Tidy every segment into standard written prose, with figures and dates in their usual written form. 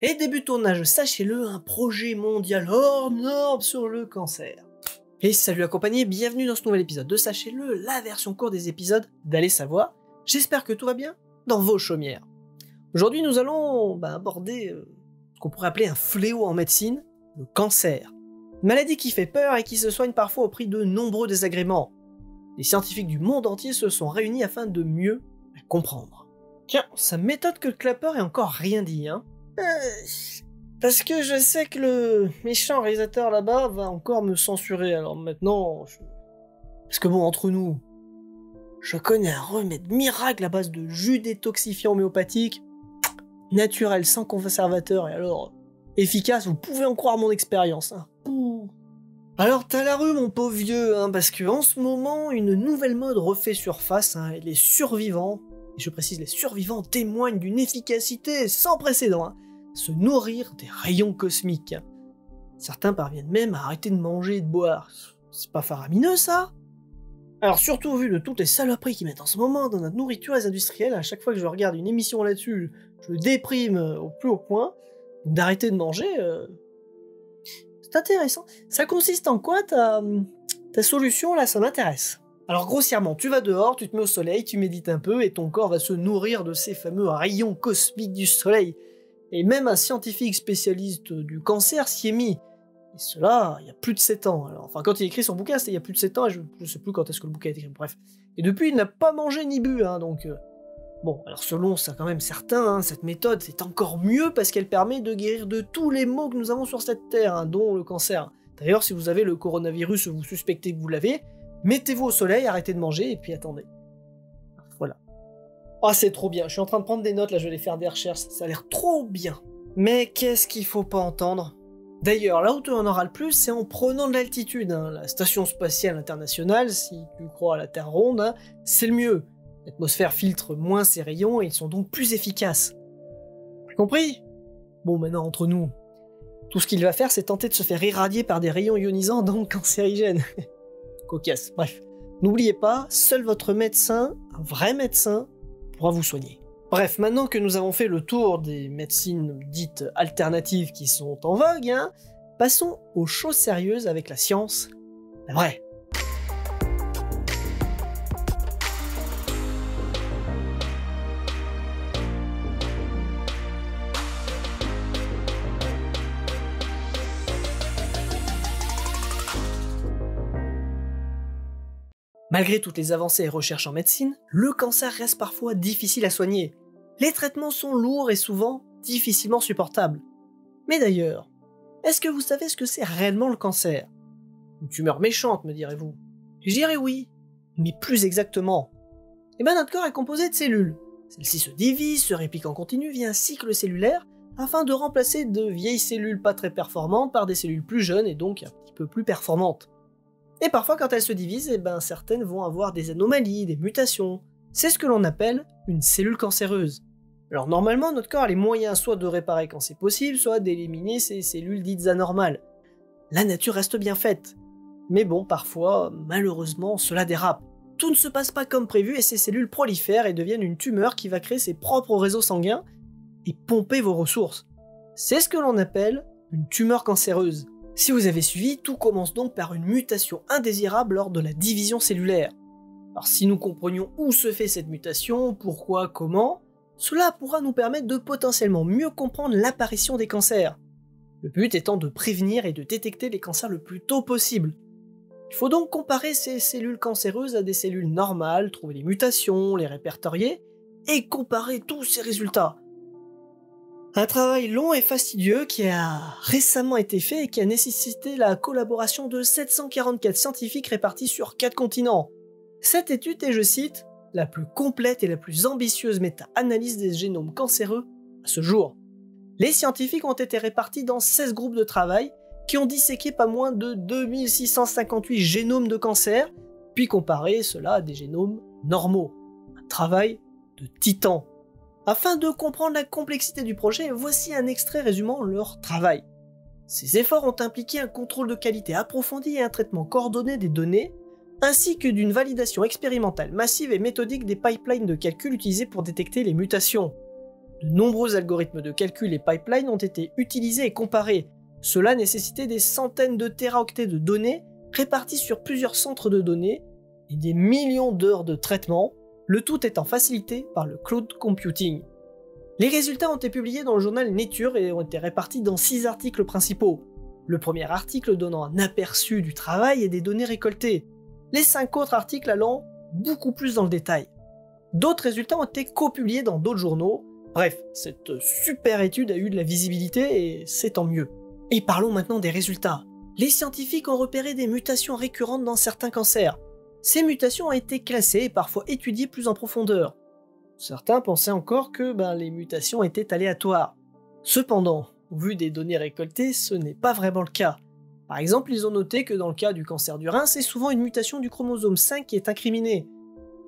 Et début tournage, sachez-le, un projet mondial hors norme sur le cancer. Et salut accompagné, bienvenue dans ce nouvel épisode de Sachez-le, la version courte des épisodes d'Allez savoir. J'espère que tout va bien dans vos chaumières. Aujourd'hui nous allons aborder ce qu'on pourrait appeler un fléau en médecine, le cancer. Une maladie qui fait peur et qui se soigne parfois au prix de nombreux désagréments. Les scientifiques du monde entier se sont réunis afin de mieux la comprendre. Tiens, ça m'étonne que le clapeur ait encore rien dit, hein. Parce que je sais que le méchant réalisateur là-bas va encore me censurer, alors maintenant... Parce que bon, entre nous, je connais un remède miracle à base de jus détoxifiant homéopathique, naturel, sans conservateur, et alors efficace, vous pouvez en croire mon expérience. Hein. Alors t'as la rue mon pauvre vieux, hein, parce que en ce moment, une nouvelle mode refait surface, hein, et les survivants, et je précise les survivants, témoignent d'une efficacité sans précédent, hein, se nourrir des rayons cosmiques. Certains parviennent même à arrêter de manger et de boire. C'est pas faramineux ça? Alors surtout vu de toutes les saloperies qu'ils mettent en ce moment dans notre nourriture les industriels, à chaque fois que je regarde une émission là-dessus, je déprime au plus haut point. D'arrêter de manger, c'est intéressant. Ça consiste en quoi ta solution là, ça m'intéresse. Alors grossièrement, tu vas dehors, tu te mets au soleil, tu médites un peu et ton corps va se nourrir de ces fameux rayons cosmiques du soleil. Et même un scientifique spécialiste du cancer s'y est mis. Et cela, il y a plus de 7 ans. Alors, enfin, quand il écrit son bouquin, c'était il y a plus de 7 ans, et je ne sais plus quand est-ce que le bouquin a été écrit, bref. Et depuis, il n'a pas mangé ni bu, hein, donc... Bon, alors selon ça quand même certains, hein, cette méthode, c'est encore mieux parce qu'elle permet de guérir de tous les maux que nous avons sur cette terre, hein, dont le cancer. D'ailleurs, si vous avez le coronavirus, vous suspectez que vous l'avez, mettez-vous au soleil, arrêtez de manger, et puis attendez. Voilà. Ah, c'est trop bien, je suis en train de prendre des notes, là je vais aller faire des recherches, ça a l'air trop bien. Mais qu'est-ce qu'il faut pas entendre? D'ailleurs, là où tu en auras le plus, c'est en prenant de l'altitude. Hein. La Station Spatiale Internationale, si tu crois à la Terre ronde, hein, c'est le mieux. L'atmosphère filtre moins ces rayons et ils sont donc plus efficaces. T'as compris? Bon, maintenant, entre nous, tout ce qu'il va faire, c'est tenter de se faire irradier par des rayons ionisants, donc cancérigènes. Cocasse, bref. N'oubliez pas, seul votre médecin, un vrai médecin, pourra vous soigner. Bref, maintenant que nous avons fait le tour des médecines dites alternatives qui sont en vogue, hein, passons aux choses sérieuses avec la science, la vraie. Malgré toutes les avancées et recherches en médecine, le cancer reste parfois difficile à soigner. Les traitements sont lourds et souvent difficilement supportables. Mais d'ailleurs, est-ce que vous savez ce que c'est réellement le cancer? Une tumeur méchante, me direz-vous. Je dirais oui, mais plus exactement. Notre corps est composé de cellules. Celles-ci se divisent, se répliquent en continu via un cycle cellulaire afin de remplacer de vieilles cellules pas très performantes par des cellules plus jeunes et donc un petit peu plus performantes. Et parfois, quand elles se divisent, certaines vont avoir des anomalies, des mutations. C'est ce que l'on appelle une cellule cancéreuse. Alors normalement, notre corps a les moyens soit de réparer quand c'est possible, soit d'éliminer ces cellules dites anormales. La nature reste bien faite. Mais bon, parfois, malheureusement, cela dérape. Tout ne se passe pas comme prévu et ces cellules prolifèrent et deviennent une tumeur qui va créer ses propres réseaux sanguins et pomper vos ressources. C'est ce que l'on appelle une tumeur cancéreuse. Si vous avez suivi, tout commence donc par une mutation indésirable lors de la division cellulaire. Alors si nous comprenions où se fait cette mutation, pourquoi, comment, cela pourra nous permettre de potentiellement mieux comprendre l'apparition des cancers. Le but étant de prévenir et de détecter les cancers le plus tôt possible. Il faut donc comparer ces cellules cancéreuses à des cellules normales, trouver les mutations, les répertorier, et comparer tous ces résultats. Un travail long et fastidieux qui a récemment été fait et qui a nécessité la collaboration de 744 scientifiques répartis sur 4 continents. Cette étude est, je cite, la plus complète et la plus ambitieuse méta-analyse des génomes cancéreux à ce jour. Les scientifiques ont été répartis dans 16 groupes de travail qui ont disséqué pas moins de 2658 génomes de cancer, puis comparé cela à des génomes normaux. Un travail de titan. Afin de comprendre la complexité du projet, voici un extrait résumant leur travail. Ces efforts ont impliqué un contrôle de qualité approfondi et un traitement coordonné des données, ainsi que d'une validation expérimentale massive et méthodique des pipelines de calcul utilisés pour détecter les mutations. De nombreux algorithmes de calcul et pipelines ont été utilisés et comparés. Cela nécessitait des centaines de téraoctets de données répartis sur plusieurs centres de données et des millions d'heures de traitement, le tout étant facilité par le cloud computing. Les résultats ont été publiés dans le journal Nature et ont été répartis dans 6 articles principaux. Le premier article donnant un aperçu du travail et des données récoltées. Les 5 autres articles allant beaucoup plus dans le détail. D'autres résultats ont été copubliés dans d'autres journaux. Bref, cette super étude a eu de la visibilité et c'est tant mieux. Et parlons maintenant des résultats. Les scientifiques ont repéré des mutations récurrentes dans certains cancers. Ces mutations ont été classées et parfois étudiées plus en profondeur. Certains pensaient encore que les mutations étaient aléatoires. Cependant, au vu des données récoltées, ce n'est pas vraiment le cas. Par exemple, ils ont noté que dans le cas du cancer du rein, c'est souvent une mutation du chromosome 5 qui est incriminée.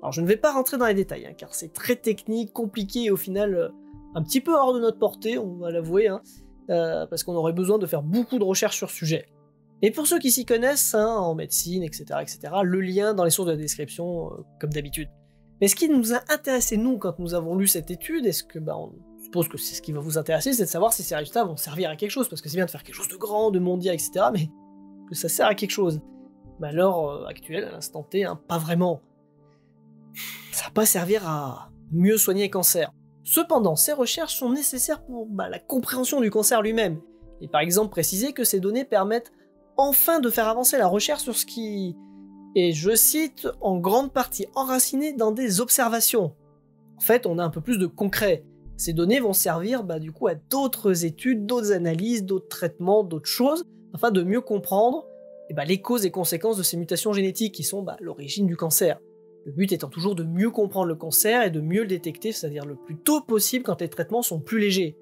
Alors je ne vais pas rentrer dans les détails, car c'est très technique, compliqué et au final un petit peu hors de notre portée, on va l'avouer, parce qu'on aurait besoin de faire beaucoup de recherches sur ce sujet. Et pour ceux qui s'y connaissent, en médecine, etc., le lien dans les sources de la description, comme d'habitude. Mais ce qui nous a intéressé, nous, quand nous avons lu cette étude, est-ce que, on suppose que c'est ce qui va vous intéresser, c'est de savoir si ces résultats vont servir à quelque chose, parce que c'est bien de faire quelque chose de grand, de mondial, etc., mais que ça sert à quelque chose. À l'heure actuelle, à l'instant T, pas vraiment. Ça va pas servir à mieux soigner les cancers. Cependant, ces recherches sont nécessaires pour la compréhension du cancer lui-même, et par exemple préciser que ces données permettent enfin de faire avancer la recherche sur ce qui est, je cite, en grande partie enraciné dans des observations. En fait, on a un peu plus de concret. Ces données vont servir du coup à d'autres études, d'autres analyses, d'autres traitements, d'autres choses, afin de mieux comprendre les causes et conséquences de ces mutations génétiques qui sont l'origine du cancer. Le but étant toujours de mieux comprendre le cancer et de mieux le détecter, c'est-à-dire le plus tôt possible quand les traitements sont plus légers.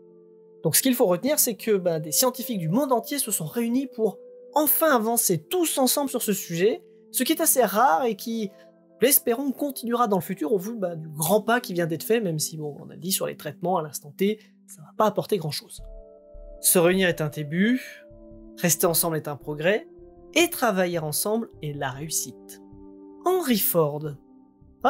Donc ce qu'il faut retenir, c'est que des scientifiques du monde entier se sont réunis pour enfin avancer tous ensemble sur ce sujet, ce qui est assez rare et qui, l'espérons, continuera dans le futur au vu du grand pas qui vient d'être fait, même si on a dit sur les traitements à l'instant T, ça va pas apporter grand-chose. Se réunir est un début, rester ensemble est un progrès, et travailler ensemble est la réussite. Henry Ford.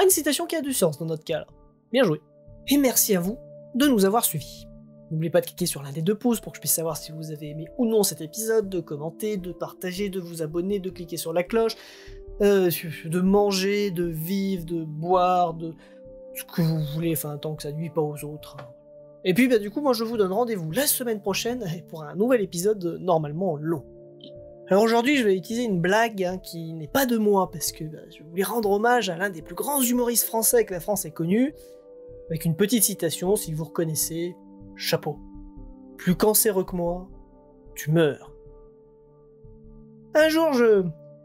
Une citation qui a du sens dans notre cas là. Bien joué. Et merci à vous de nous avoir suivis. N'oubliez pas de cliquer sur l'un des 2 pouces pour que je puisse savoir si vous avez aimé ou non cet épisode, de commenter, de partager, de vous abonner, de cliquer sur la cloche, de manger, de vivre, de boire, de ce que vous voulez, tant que ça ne nuit pas aux autres. Et puis du coup, moi je vous donne rendez-vous la semaine prochaine pour un nouvel épisode normalement long. Alors aujourd'hui, je vais utiliser une blague qui n'est pas de moi, parce que je voulais rendre hommage à l'un des plus grands humoristes français que la France ait connu, avec une petite citation, si vous reconnaissez, chapeau. Plus cancéreux que moi, tu meurs. Un jour,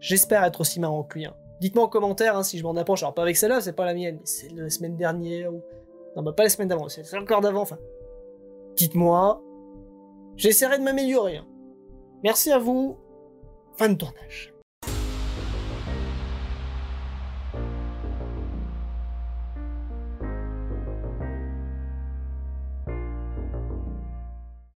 j'espère être aussi marrant que lui. Dites-moi en commentaire si je m'en approche, alors pas avec celle-là, c'est pas la mienne, mais c'est la semaine dernière, ou... Non, pas la semaine d'avant, c'est encore d'avant, Dites-moi, j'essaierai de m'améliorer. Merci à vous. Fin de tournage.